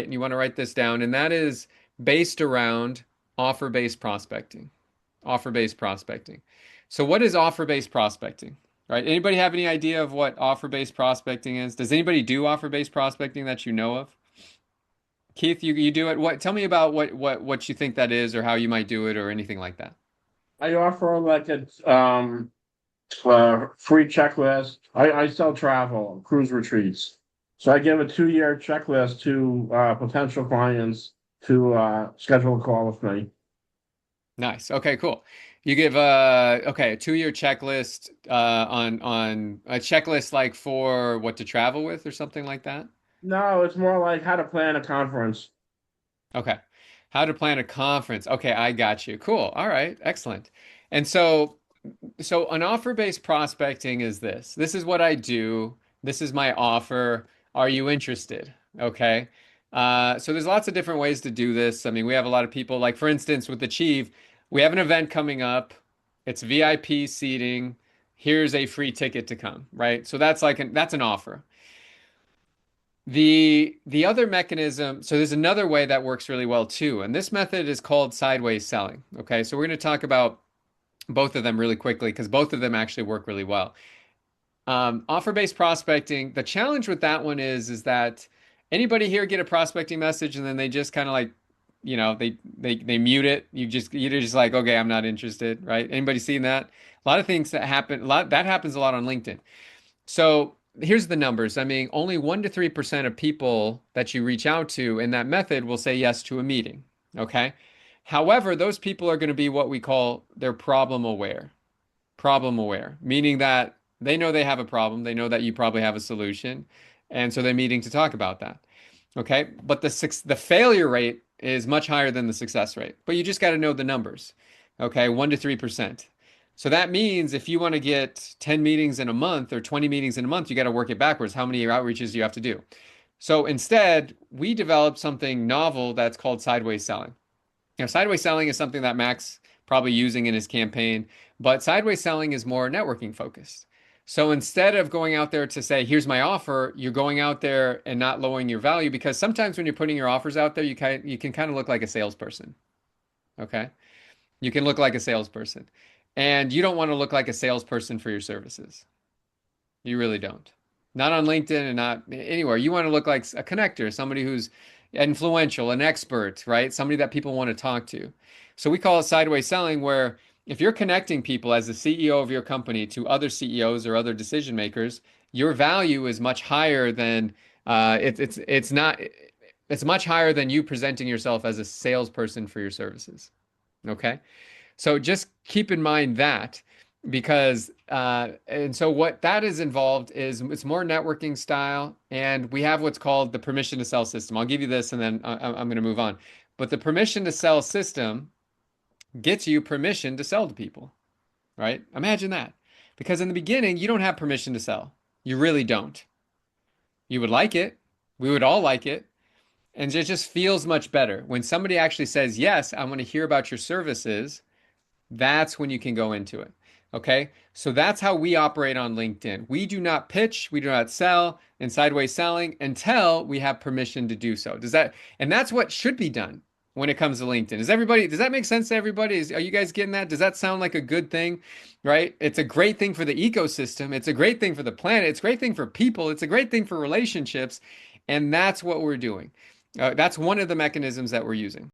And you want to write this down, and that is based around offer-based prospecting. Offer-based prospecting. So what is offer-based prospecting? Right? Anybody have any idea of what offer-based prospecting is? Does anybody do offer-based prospecting that you know of? Keith, you do it. What? Tell me about what you think that is, or how you might do it, or anything like that. I offer like a free checklist. I sell travel, cruise retreats. So I give a 2-year checklist to potential clients to schedule a call with me. Nice. Okay, cool. You give a 2-year checklist on a checklist like for what to travel with or something like that. No, it's more like how to plan a conference. Okay. How to plan a conference. Okay, I got you. Cool. All right. Excellent. And so an offer-based prospecting is this. This is what I do. This is my offer. Are you interested? Okay. So there's lots of different ways to do this. I mean, we have a lot of people, like for instance, with Achieve, we have an event coming up. It's VIP seating. Here's a free ticket to come, right? So that's an offer. The other mechanism, so there's another way that works really well too, and this method is called sideways selling. Okay, so we're going to talk about both of them really quickly because both of them actually work really well. Offer-based prospecting, the challenge with that one is that anybody here get a prospecting message and then they just kind of like, they mute it. You're just like, okay, I'm not interested, right? Anybody seen that? A lot of things that happen, a lot that happens a lot on LinkedIn. So here's the numbers. I mean, only 1 to 3% of people that you reach out to in that method will say yes to a meeting. Okay. However, those people are going to be what we call they're problem aware. Problem aware, meaning that they know they have a problem. They know that you probably have a solution. And so they're meeting to talk about that. Okay. But the failure rate is much higher than the success rate. But you just got to know the numbers. Okay. 1 to 3%. So that means if you want to get 10 meetings in a month or 20 meetings in a month, you got to work it backwards. How many outreaches do you have to do? So instead, we developed something novel that's called sideways selling. Sideways selling is something that Mac's probably using in his campaign, but sideways selling is more networking focused. So instead of going out there to say, here's my offer, you're going out there and not lowering your value because sometimes when you're putting your offers out there, you can kind of look like a salesperson. Okay? You can look like a salesperson. And you don't want to look like a salesperson for your services. You really don't. Not on LinkedIn and not anywhere. You want to look like a connector, somebody who's influential, an expert, right? Somebody that people want to talk to. So we call it sideways selling, where if you're connecting people as the CEO of your company to other CEOs or other decision makers, your value is much higher than it's not it's much higher than you presenting yourself as a salesperson for your services. Okay? So just keep in mind that because and so what that is involved is it's more networking style, and we have what's called the permission to sell system. I'll give you this, and then I'm going to move on. But the permission to sell system gets you permission to sell to people, right? Imagine that. Because in the beginning, you don't have permission to sell. You really don't. You would like it. We would all like it. And it just feels much better. When somebody actually says, yes, I want to hear about your services, that's when you can go into it. Okay. So that's how we operate on LinkedIn. We do not pitch, we do not sell in sideways selling until we have permission to do so. And that's what should be done when it comes to LinkedIn. Does that make sense to everybody? Are you guys getting that? Does that sound like a good thing? Right? It's a great thing for the ecosystem. It's a great thing for the planet. It's a great thing for people. It's a great thing for relationships. And that's what we're doing. That's one of the mechanisms that we're using.